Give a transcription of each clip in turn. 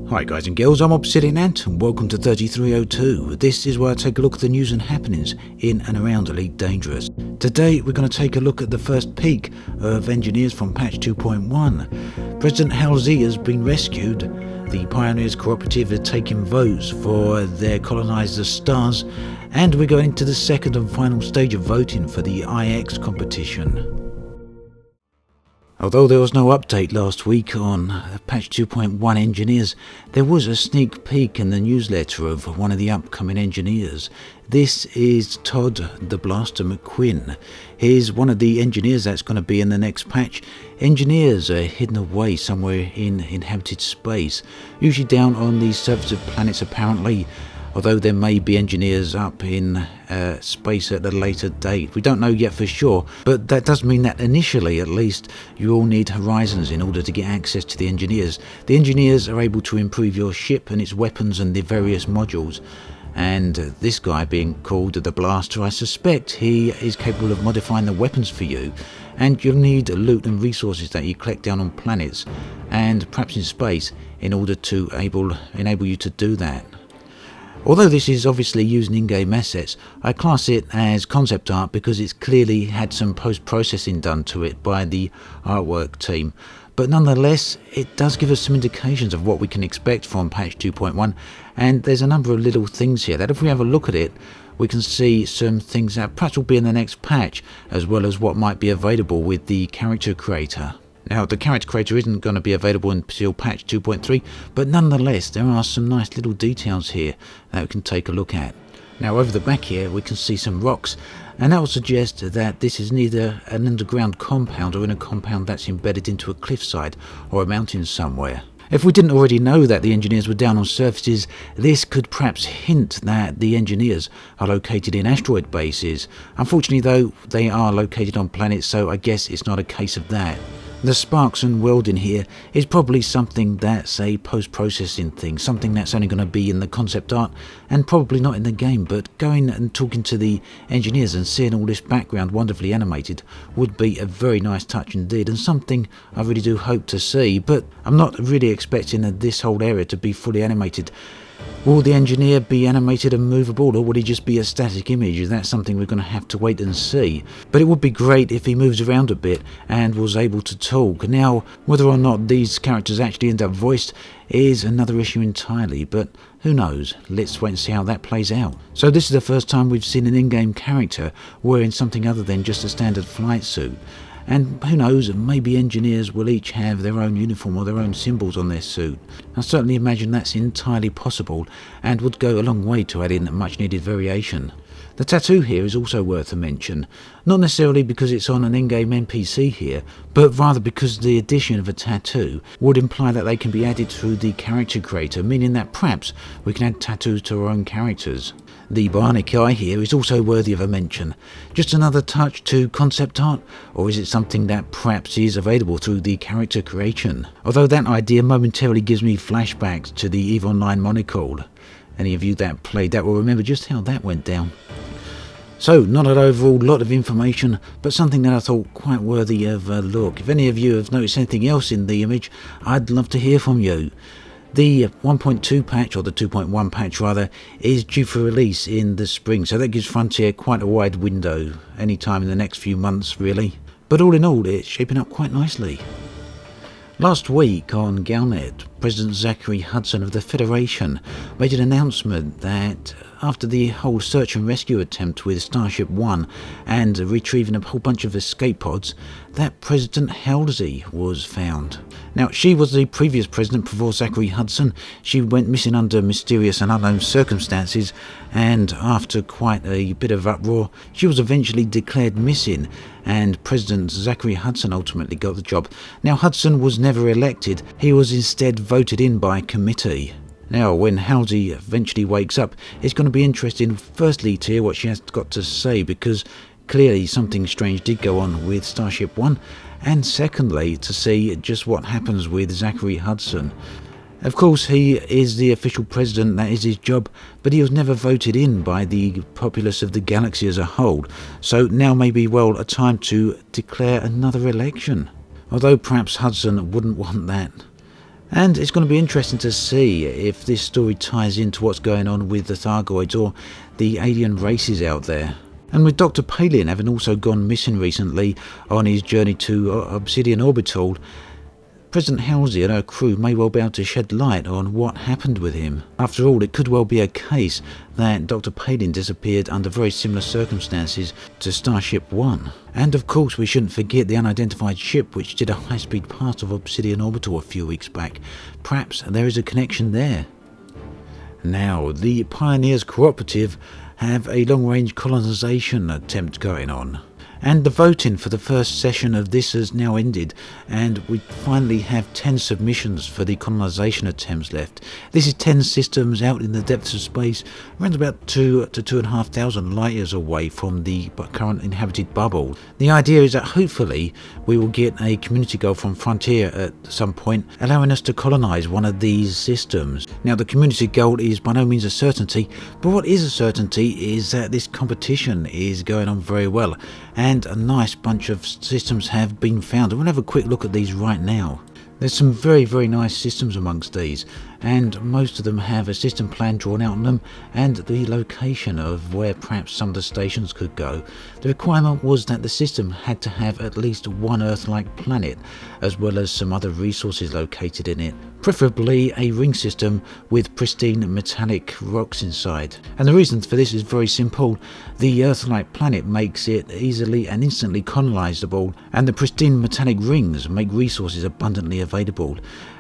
Hi guys and girls, I'm Obsidian Ant and welcome to 3302. This is where I take a look at the news and happenings in and around Elite Dangerous. Today we're going to take a look at the first peek of engineers from patch 2.1. President Halsey has been rescued. The Pioneers Cooperative are taking votes for their Colonize the Stars, and we're going to the second and final stage of voting for the EyeX competition. Although there was no update last week on patch 2.1 engineers, there was a sneak peek in the newsletter of one of the upcoming engineers. This is Todd the Blaster McQuinn. He's one of the engineers that's going to be in the next patch. Engineers are hidden away somewhere in inhabited space, usually down on the surface of planets apparently, although there may be engineers up in space at a later date. We don't know yet for sure, but that does mean that initially at least you all need horizons in order to get access to the engineers. The engineers are able to improve your ship and its weapons and the various modules. And this guy being called the Blaster, I suspect he is capable of modifying the weapons for you, and you'll need loot and resources that you collect down on planets and perhaps in space in order to enable you to do that. Although this is obviously using in-game assets, I class it as concept art because it's clearly had some post-processing done to it by the artwork team. But nonetheless, it does give us some indications of what we can expect from patch 2.1, and there's a number of little things here that if we have a look at it, we can see some things that perhaps will be in the next patch, as well as what might be available with the character creator. Now, the character creator isn't going to be available until patch 2.3, but nonetheless, there are some nice little details here that we can take a look at. Now, over the back here, we can see some rocks, and that will suggest that this is neither an underground compound or in a compound that's embedded into a cliffside or a mountain somewhere. If we didn't already know that the engineers were down on surfaces, this could perhaps hint that the engineers are located in asteroid bases. Unfortunately, though, they are located on planets, so I guess it's not a case of that. The sparks and welding here is probably something that's a post-processing thing, something that's only going to be in the concept art and probably not in the game, but going and talking to the engineers and seeing all this background wonderfully animated would be a very nice touch indeed, and something I really do hope to see. But I'm not really expecting this whole area to be fully animated. Will the engineer be animated and movable, or will he just be a static image? That's something we're going to have to wait and see. But it would be great if he moves around a bit and was able to talk. Now, whether or not these characters actually end up voiced is another issue entirely, but who knows? Let's wait and see how that plays out. So this is the first time we've seen an in-game character wearing something other than just a standard flight suit. And who knows, maybe engineers will each have their own uniform or their own symbols on their suit. I certainly imagine that's entirely possible and would go a long way to add in much needed variation. The tattoo here is also worth a mention, not necessarily because it's on an in-game NPC here, but rather because the addition of a tattoo would imply that they can be added through the character creator, meaning that perhaps we can add tattoos to our own characters. The bionic eye here is also worthy of a mention. Just another touch to concept art, or is it something that perhaps is available through the character creation? Although that idea momentarily gives me flashbacks to the EVE Online monocle. Any of you that played that will remember just how that went down. So, not an overall lot of information, but something that I thought quite worthy of a look. If any of you have noticed anything else in the image, I'd love to hear from you. The 1.2 patch, or the 2.1 patch rather, is due for release in the spring, so that gives Frontier quite a wide window, any time in the next few months really. But all in all, it's shaping up quite nicely. Last week on Galnet, President Zachary Hudson of the Federation made an announcement that after the whole search and rescue attempt with Starship One and retrieving a whole bunch of escape pods, that President Halsey was found. Now, she was the previous president before Zachary Hudson. She went missing under mysterious and unknown circumstances, and after quite a bit of uproar, she was eventually declared missing, and President Zachary Hudson ultimately got the job. Now, Hudson was never elected. He was instead voted in by committee. Now, when Halsey eventually wakes up, it's going to be interesting, firstly, to hear what she has got to say, because clearly something strange did go on with Starship One, and secondly, to see just what happens with Zachary Hudson. Of course, he is the official president, that is his job, but he was never voted in by the populace of the galaxy as a whole, so now may be, well, a time to declare another election. Although perhaps Hudson wouldn't want that. And it's going to be interesting to see if this story ties into what's going on with the Thargoids or the alien races out there. And with Dr. Palin having also gone missing recently on his journey to Obsidian Orbital, President Halsey and her crew may well be able to shed light on what happened with him. After all, it could well be a case that Dr. Palin disappeared under very similar circumstances to Starship 1. And of course we shouldn't forget the unidentified ship which did a high-speed pass of Obsidian Orbital a few weeks back. Perhaps there is a connection there. Now, the Pioneers Cooperative have a long-range colonization attempt going on. And the voting for the first session of this has now ended, and we finally have 10 submissions for the colonization attempts left. This is 10 systems out in the depths of space, around about 2,000 to 2,500 light years away from the current inhabited bubble. The idea is that hopefully we will get a community goal from Frontier at some point, allowing us to colonize one of these systems. Now, the community goal is by no means a certainty, but what is a certainty is that this competition is going on very well, and a nice bunch of systems have been found. We'll have a quick look at these right now. There's some very nice systems amongst these, and most of them have a system plan drawn out on them and the location of where perhaps some of the stations could go. The requirement was that the system had to have at least one Earth-like planet, as well as some other resources located in it, preferably a ring system with pristine metallic rocks inside. And the reason for this is very simple. The Earth-like planet makes it easily and instantly colonizable, and the pristine metallic rings make resources abundantly available.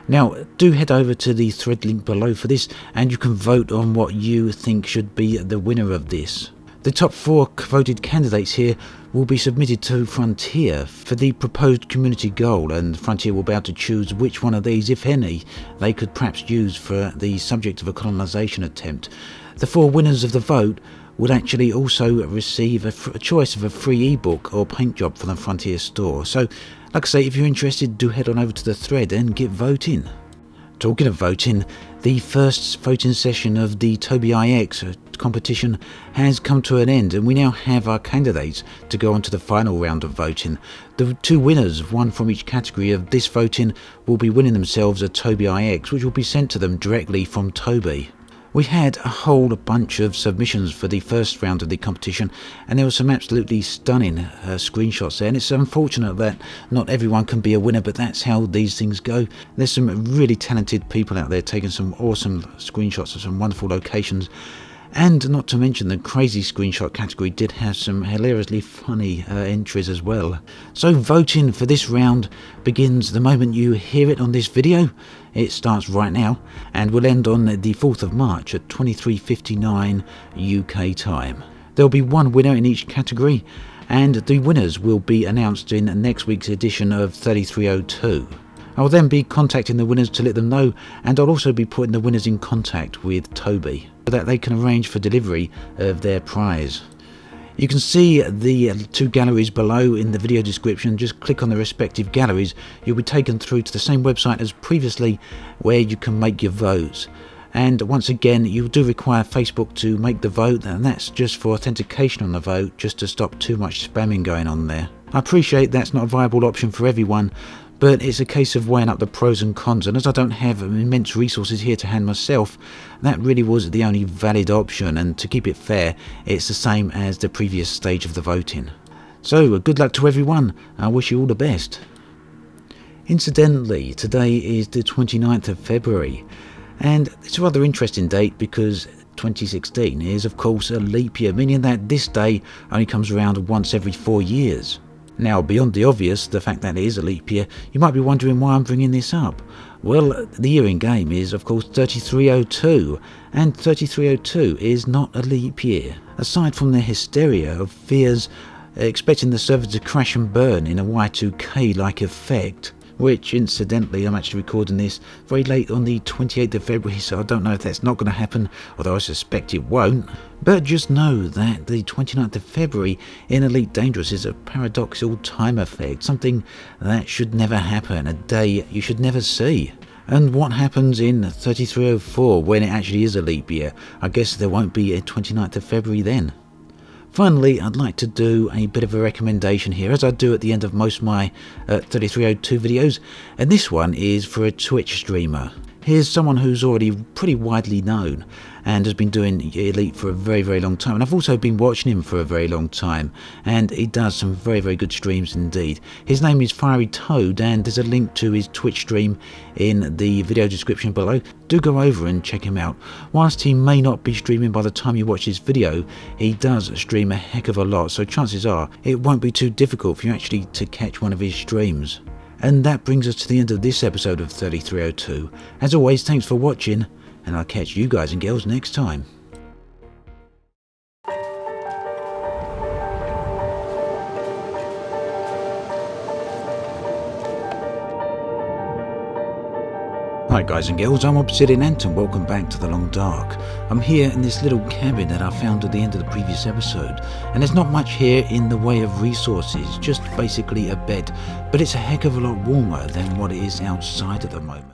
Now, do head over to the thread link below for this, and you can vote on what you think should be the winner of this. The top 4 voted candidates here will be submitted to Frontier for the proposed community goal, and Frontier will be able to choose which one of these, if any, they could perhaps use for the subject of a colonization attempt. The 4 winners of the vote would actually also receive a choice of a free ebook or paint job from the Frontier store. So, like I say, if you're interested, do head on over to the thread and get voting. Talking of voting, the first voting session of the Tobii EyeX competition has come to an end, and we now have our candidates to go on to the final round of voting. The 2 winners, one from each category of this voting, will be winning themselves a Tobii EyeX, which will be sent to them directly from Tobii. We had a whole bunch of submissions for the first round of the competition, and there were some absolutely stunning screenshots there, and it's unfortunate that not everyone can be a winner, but that's how these things go. There's some really talented people out there taking some awesome screenshots of some wonderful locations. And not to mention, the crazy screenshot category did have some hilariously funny entries as well. So voting for this round begins the moment you hear it on this video. It starts right now and will end on the 4th of March at 23:59 UK time. There'll be 1 winner in each category, and the winners will be announced in next week's edition of 3302. I will then be contacting the winners to let them know, and I'll also be putting the winners in contact with Tobii so that they can arrange for delivery of their prize. You can see the 2 galleries below in the video description. Just click on the respective galleries. You'll be taken through to the same website as previously, where you can make your votes. And once again, you do require Facebook to make the vote, and that's just for authentication on the vote, just to stop too much spamming going on there. I appreciate that's not a viable option for everyone, but it's a case of weighing up the pros and cons, and as I don't have immense resources here to hand myself, that really was the only valid option, and to keep it fair, it's the same as the previous stage of the voting. So, good luck to everyone. I wish you all the best. Incidentally, today is the 29th of February, and it's a rather interesting date because 2016 is of course a leap year, meaning that this day only comes around once every 4 years. Now, beyond the obvious, the fact that it is a leap year, you might be wondering why I'm bringing this up. Well, the year in game is of course 3302, and 3302 is not a leap year. Aside from the hysteria of fears expecting the server to crash and burn in a Y2K-like effect, which incidentally I'm actually recording this very late on the 28th of February, so I don't know if that's not going to happen, although I suspect it won't. But just know that the 29th of February in Elite Dangerous is a paradoxical time effect, something that should never happen, a day you should never see. And what happens in 3304 when it actually is a leap year? I guess there won't be a 29th of February then. Finally, I'd like to do a bit of a recommendation here, as I do at the end of most of my 3302 videos, and this one is for a Twitch streamer. Here's someone who's already pretty widely known and has been doing Elite for a very, very long time. And I've also been watching him for a very long time, and he does some very, very good streams indeed. His name is Fiery Toad, and there's a link to his Twitch stream in the video description below. Do go over and check him out. Whilst he may not be streaming by the time you watch this video, he does stream a heck of a lot, so chances are it won't be too difficult for you actually to catch one of his streams. And that brings us to the end of this episode of 3302. As always, thanks for watching, and I'll catch you guys and girls next time. Hi guys and girls, I'm Obsidian Ant and welcome back to The Long Dark. I'm here in this little cabin that I found at the end of the previous episode, and there's not much here in the way of resources, just basically a bed, but it's a heck of a lot warmer than what it is outside at the moment.